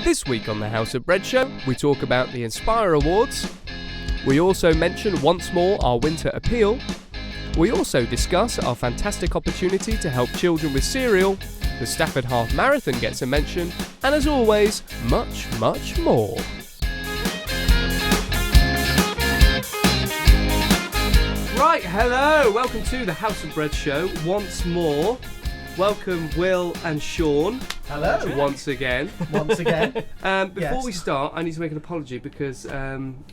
This week on the House of Bread Show, we talk about the Inspire Awards. We also mention once more our winter appeal. We also discuss our fantastic opportunity to help children with cereal. The Stafford Half Marathon gets a mention. And as always, much, much more. Right, hello, welcome to the House of Bread Show once more. Welcome Will and Shaun. Hello. Once again. Before we start, I need to make an apology because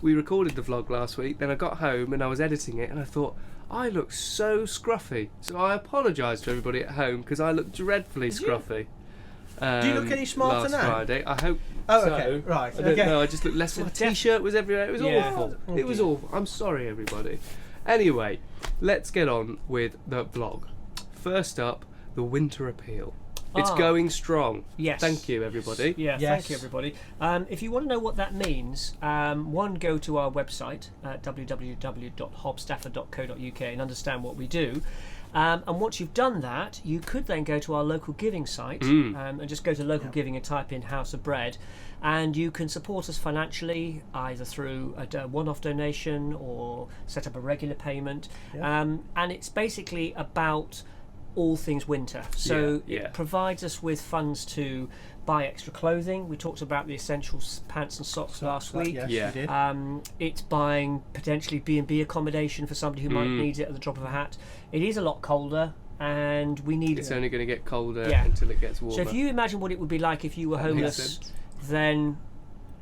we recorded the vlog last week, then I got home and I was editing it and I thought, I look so scruffy. So I apologise to everybody at home because I look dreadfully scruffy. Do you look any smarter last now? Friday. I hope Oh, so. okay. Right. I don't know, I just looked less. My t-shirt was everywhere. It was awful. Oh, It was dear. awful. I'm sorry, everybody. Anyway, let's get on with the vlog. First up, the winter appeal. It's going strong. Yes. Thank you, everybody. Yeah, Yes. thank you, everybody. If you want to know what that means, one, go to our website at www.hobstafford.co.uk and understand what we do. And once you've done that, you could then go to our local giving site and just go to local giving and type in House of Bread, and you can support us financially either through a one-off donation or set up a regular payment. And it's basically about all things winter. So it provides us with funds to buy extra clothing. We talked about the essentials pants and socks last week. Yes, you did. It's buying potentially B&B accommodation for somebody who might need it at the drop of a hat. It is a lot colder and we need It's only going to get colder Yeah. until it gets warmer. So if you imagine what it would be like if you were homeless, then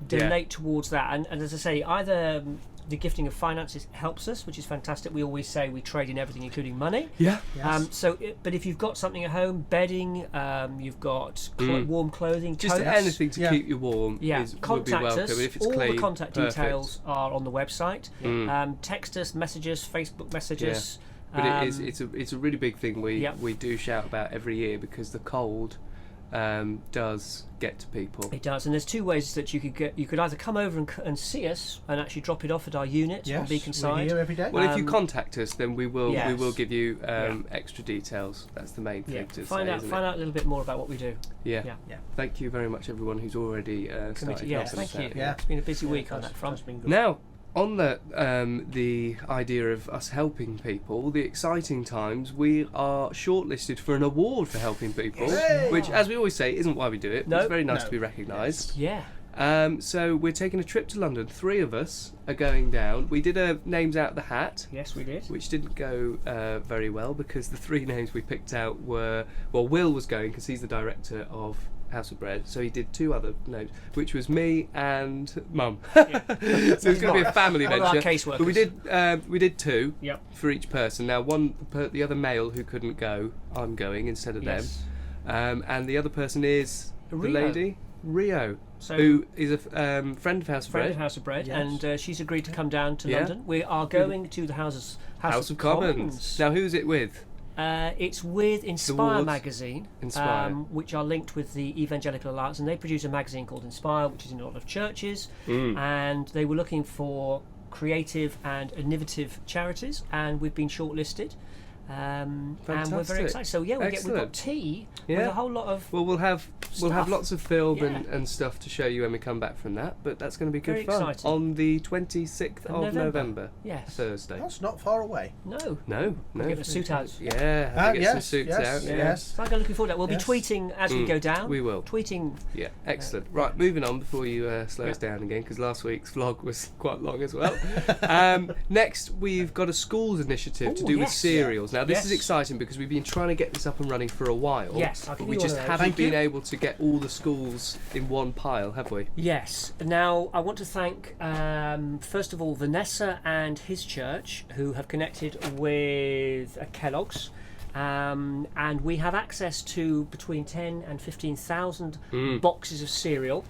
donate towards that. And as I say, either the gifting of finances helps us, which is fantastic. We always say we trade in everything, including money. Yeah. Yes. But if you've got something at home, bedding, you've got warm clothing, Just coats, anything to keep you warm would be contact welcome. us. And if it's All clean, the contact perfect. details are on the website. Text us, message us, Facebook message us. But it's a really big thing we do shout about every year because the cold does get to people. It does, and there's two ways that you could get. You could either come over and see us and actually drop it off at our unit on Beacon we're side. here every day. Well, if you contact us, then we will Yes. give you extra details. That's the main thing to find say, out isn't find it? out a little bit more about what we do. Yeah. Yeah. Thank you very much, everyone who's already started Yes, helping thank us you. out. Yeah. It's been a busy week on that front. That's been good. Now, on the idea of us helping people, the exciting times, we are shortlisted for an award for helping people, Hey! which, as we always say, isn't why we do it. But it's No. very nice No. to be recognised. Yeah. So we're taking a trip to London. 3 of us are going down. We did a names out the hat, Yes, we did. which didn't go very well because the 3 names we picked out were, well, Will was going because he's the director of House of Bread, so he did 2 other names, which was me and Mum. So it's going to be a family One of our venture. caseworkers. But we did 2 Yep. for each person. Now, the other male who couldn't go, I'm going instead of Yes. them, and the other person is Rio. the lady Rio, So who is a friend of House of friend Bread. of House of Bread, Yes. and she's agreed to come down to Yeah. London. We are going to the House House of Commons. Now, who's it with? It's with Inspire Awards. magazine, Inspire. which are linked with the Evangelical Alliance, and they produce a magazine called Inspire, which is in a lot of churches, and they were looking for creative and innovative charities, and we've been shortlisted. And we're very Fantastic. excited. So yeah, we've got Excellent. tea with Yeah. a whole lot of Well, we'll have Stuff. lots of film Yeah. and stuff to show you when we come back from that. But that's going to be good Very fun exciting. on the 26th of November. Yes. Thursday. That's not far away. No. No. Get a suit out. Yeah, have to get some Yes, suits yes, out. yes. So I'm looking forward to that. We'll Yes. be tweeting as we go down. We will. Tweeting. Yeah, excellent. Right, moving on before you slow us down again, because last week's vlog was quite long as well. Next, we've got a schools initiative to Ooh, do with yes. cereals. Now, this is Yes. exciting because we've been trying to get this up and running for a while. Yes, I'll but give we you just one of those. haven't Thank been you. able to get all the schools in one pile, have we? Yes. Now, I want to thank, first of all, Vanessa and his church, who have connected with Kellogg's. And we have access to between 10 and 15,000 boxes of cereal.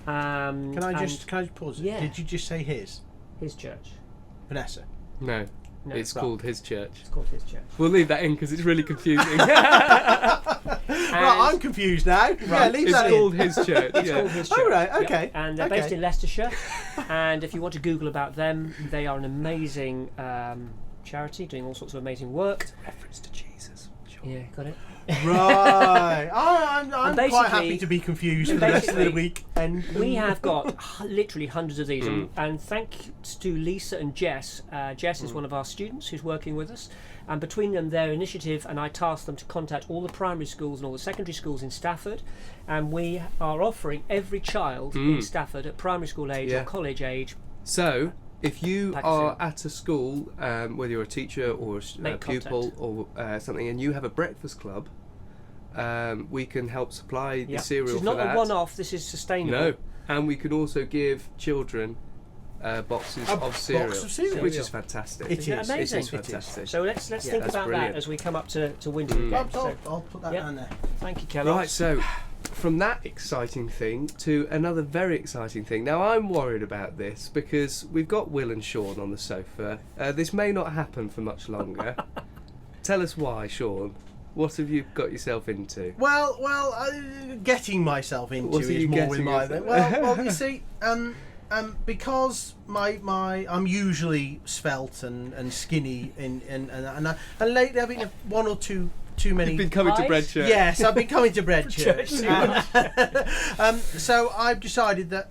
Can I just pause it? Yeah. Did you just say his? His church. Vanessa. No. No, It's right. called His Church. It's called his church. We'll leave that in because it's really confusing. Right, I'm confused now. Yeah, leave It's that called in. His Church. It's yeah. called his church. Oh, right, Yep. okay. And they're based in Leicestershire. And if you want to Google about them, they are an amazing charity doing all sorts of amazing work. Reference to Jesus. Sure. Yeah, got it. Right. I'm I'm quite happy to be confused for the rest of the week. And we have got literally hundreds of these. And thanks to Lisa and Jess. Jess is one of our students who's working with us. And between them, their initiative, and I tasked them to contact all the primary schools and all the secondary schools in Stafford. And we are offering every child in Stafford at primary school age or college age. So, if you are at a school, whether you're a teacher or a pupil or something, and you have a breakfast club, we can help supply the cereal for that. This is not a one-off, this is sustainable. No, and we can also give children boxes of cereal, which is fantastic. It is amazing. It is fantastic. So let's think about that as we come up to winter again. I'll put that down there. Thank you, Kelly. Right, so from that exciting thing to another very exciting thing. Now, I'm worried about this because we've got Will and Shaun on the sofa. This may not happen for much longer. Tell us why, Shaun. What have you got yourself into? Well, getting myself into is more with my thing. Well, you see, because I'm usually svelte and skinny, and lately I've been one or two too many. You've been coming to Bread Church. Yes, I've been coming to Bread Church. So I've decided that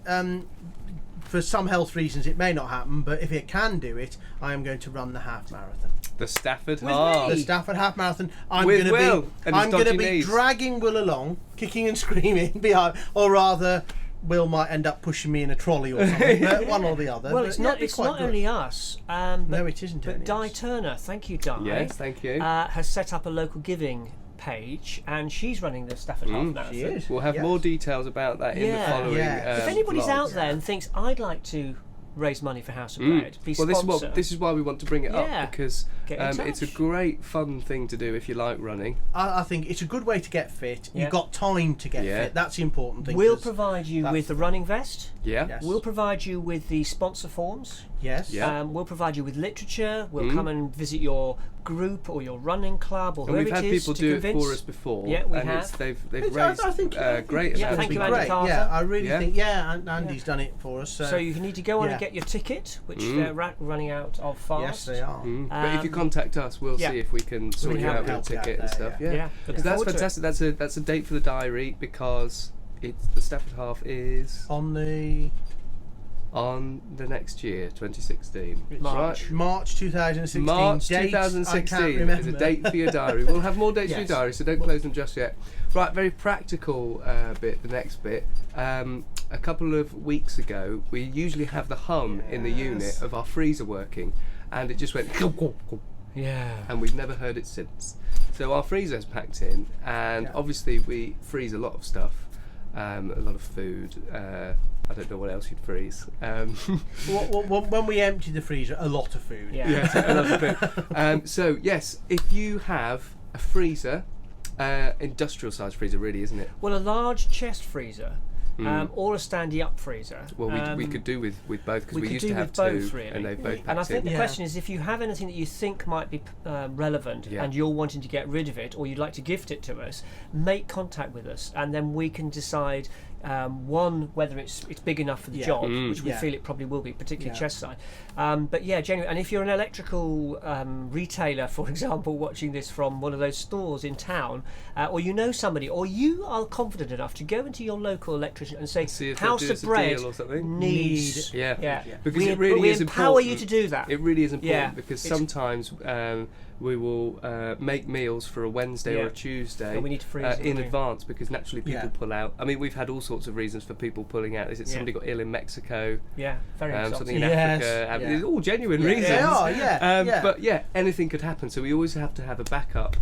for some health reasons it may not happen, but if it can do it, I am going to run the half marathon. The Stafford Half. The Stafford Half Marathon. I'm With going Will to be. and his I'm going to dodgy be knees. dragging Will along, kicking and screaming behind, or rather, Will might end up pushing me in a trolley or something. But one or the other. Well, but it's yeah, not. it'd be It's quite not good. only us. No, it isn't. But only Di us. Turner, thank you, Di. Yes, thank you. Has set up a local giving page, and she's running the Stafford Half Marathon. She is. We'll have more details about that in the following. If anybody's vlogs. out there and thinks I'd like to raise money for House of Bread, be well, sponsor. this is why we want to bring it up, because Get in it's a touch. great fun thing to do if you like running. I think it's a good way to get fit. Yeah. You've got time to get fit. That's the important thing. We'll 'cause provide you with the running vest. Yeah. Yes. We'll provide you with the sponsor forms. Yes. Yeah. We'll provide you with literature. We'll come and visit your group or your running club or And whoever we've had it is people to do convince. it for us before. Yeah, we and have. They've I raised think great Yeah, amounts thank of you, money. Andy Carter. Yeah, I really Yeah. think. Yeah, and Andy's done it for us. So you need to go on and get your ticket, which they're running out of fast. Yes, they are. But if you contact us, we'll see if we can sort can you out with a help you out ticket and there, stuff. yeah. Yeah, Because that's fantastic. That's a date for the diary, because it's the Stafford Half is on the next year, 2016. March. Right? March 2016. March Date, 2016 I can't is remember. a date for your diary. We'll have more dates for your Yes. diary, so don't close them just yet. Right, very practical bit, the next bit. A couple of weeks ago, we usually have the hum in the unit of our freezer working, and it just went Yeah. and we've never heard it since. So our freezer's packed in, and obviously we freeze a lot of stuff, a lot of food. I don't know what else you'd freeze. When we empty the freezer, a lot of food. Yeah. Yes, a lot of food. So yes, if you have a freezer, industrial size freezer, really, isn't it? Well, a large chest freezer. Or a standy up freezer. Well, we could do with both, because we could used do to have with two, both, really. and they've both packed And I think in. the question is, if you have anything that you think might be relevant and you're wanting to get rid of it, or you'd like to gift it to us, make contact with us, and then we can decide one, whether it's big enough for the job, which we feel it probably will be, particularly chest side. But yeah, genuinely. And if you're an electrical retailer, for example, watching this from one of those stores in town, or you know somebody, or you are confident enough to go into your local electrician and say, See if they'll House do of us a Bread deal or something. needs. Yeah. Because we, it really we is empower important. you to do that. It really is important, Yeah. because It's- sometimes we will make meals for a Wednesday or a Tuesday And we need to freeze them, in don't we? advance, because naturally people Yeah. pull out. I mean, we've had all sorts of reasons for people pulling out. Is it somebody got ill in Mexico? Yeah, very Something exotic. in Africa? Yeah. It's all genuine Yeah, reasons. they are, yeah. But yeah, anything could happen, so we always have to have a backup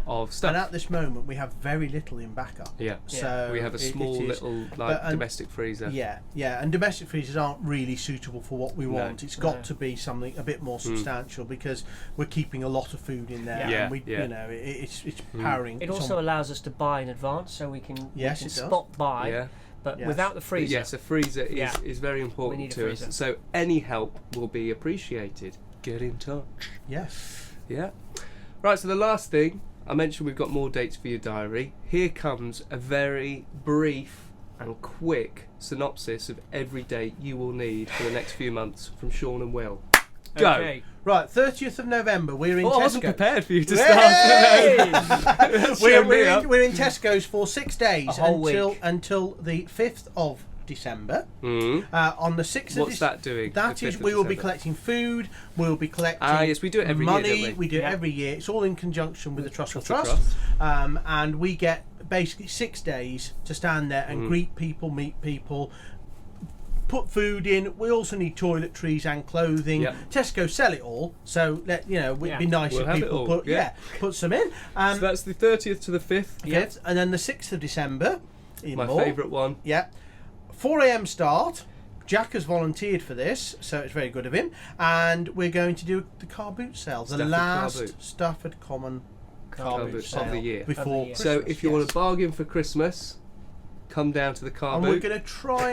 of stuff. And at this moment, we have very little in backup. Yeah. So We have a small it is- little but- and- domestic freezer. Yeah, and domestic freezers aren't really suitable for what we want. It's got No. to be something a bit more substantial, because we're keeping a lot of food in there, Yeah. and we, Yeah. you know, it's powering. It it's also on- allows us to buy in advance, so we can, Yes, we it can does. spot buy. Yeah. But Yes. without the But freezer. yes, a freezer is very We important need a to us. freezer. So any help will be appreciated. Get in touch. Yes. Yeah. Right, so the last thing, I mentioned we've got more dates for your diary. Here comes a very brief and quick synopsis of every date you will need for the next few months from Shaun and Will. Go. Okay. Right, 30th of November. We're in Tesco. I wasn't prepared for you to Hey! start. we're in Tesco's for 6 days A whole week. until the 5th of December. Mm. On the 6th of What's that doing? That the is, 5th of we will be December? collecting food. We'll be collecting yes, we do it every money. year, don't we? do it Yeah. every year. It's all in conjunction with the Trussell Trussell Trust. And we get basically 6 days to stand there and greet people, meet people, put food in. We also need toiletries and clothing. Yep. Tesco sell it all, so it'd be nice We'll if have it people all, put some in. So that's the 30th to the 5th. Yes, and then the 6th of December. My favourite one. Yeah. 4 a.m. start. Jack has volunteered for this, so it's very good of him. And we're going to do the car boot sale, the Stafford last car boot. Stafford Common car boot sale of the year. before Christmas, So if you want yes. to bargain for Christmas, come down to the car And boot. we're going to try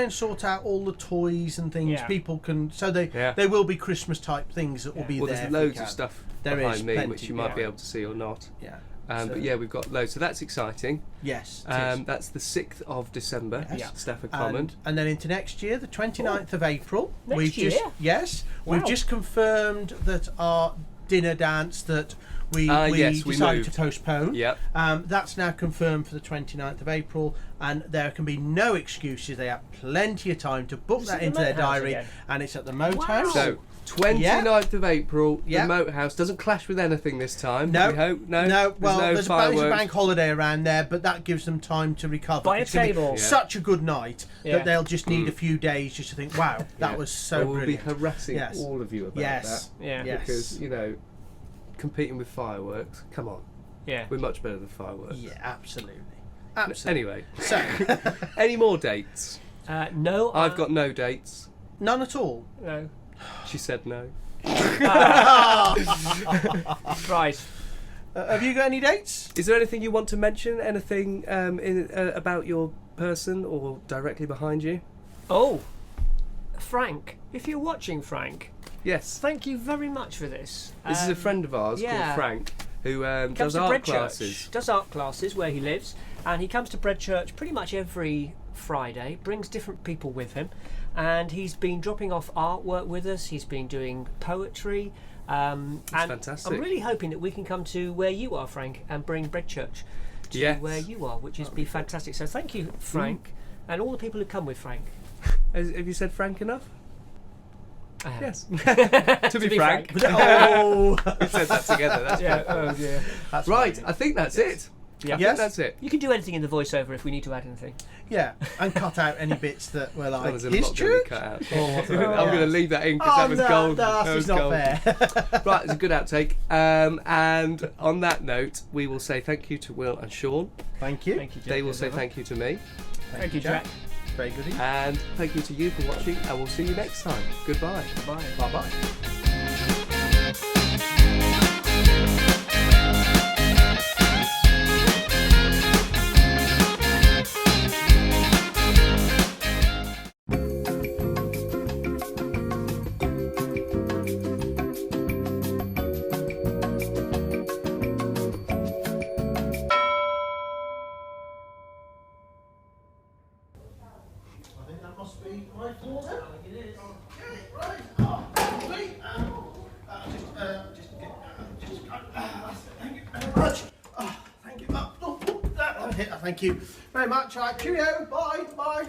and sort out all the toys and things Yeah. people can. So there will be Christmas type things that will be Well, there. there's if we loads can. of stuff There behind is me, plenty, which you might yeah. be able to see or not. Yeah. But yeah, we've got loads. So that's exciting. Yes. it is. That's the 6th of December, Yes. Stafford Common. And then into next year, the 29th of April. Next year? We've Wow. just confirmed that our dinner dance that we yes, we decided moved. to postpone. Yep. That's now confirmed for the 29th of April, and there can be no excuses. They have plenty of time to book Is that it the into their Moat House diary, again? and it's at the Moat Wow. House. So 29th of April, Yeah. the Moat House doesn't clash with anything this time. No, we hope. No, Well, there's there's no a fireworks. bank holiday around there, but that gives them time to recover. Buy a It's gonna be table. Yeah. such a good night Yeah. that they'll just need a few days just to think, wow, that Yeah. was so And we'll brilliant. be harassing Yes. all of you about Yes. Yeah. that Yes. because competing with fireworks. Come on, Yeah. we're much better than fireworks. Yeah, absolutely. Absolutely. Anyway, So, any more dates? No. I've got no dates. none at all. No. She said no. Right. Have you got any dates? Is there anything you want to mention? Anything about your person or directly behind you? Oh, Frank. If you're watching, Frank, Yes. thank you very much for this. This is a friend of ours yeah. called Frank who Comes does to art Bread classes. Church, does art classes where he lives, and he comes to Bread Church pretty much every Friday, brings different people with him, and he's been dropping off artwork with us, he's been doing poetry, and fantastic. I'm really hoping that we can come to where you are, Frank, and bring Bread Church to Yes. where you are, which is be fantastic. So thank you, Frank, and all the people who come with Frank. Have you said Frank enough? I have. Yes. to be be frank. Oh, We said that together. That's Yeah, perfect. yeah. that's Right, fine. I think that's it. Yeah. I Yes. think that's it. You can do anything in the voiceover if we need to add anything. Yeah, and cut out any bits that were As long like as his they're not going to be church. cut out. Or whatever. I'm going to leave that in because that was gold. That's That was not gold. fair. Right, it's a good outtake. And on that note, we will say thank you to Will and Shaun. Thank you. Thank you, Jack. They will say thank you to me. Thank you, Jack. Very good. And thank you to you for watching. And we'll see you next time. Goodbye. Bye. Bye bye. I think that must be my floor then. It is. Okay, right. Oh, wait. Thank you very much. Oh, thank you. Okay, thank you very much. Cheerio. Bye. Bye.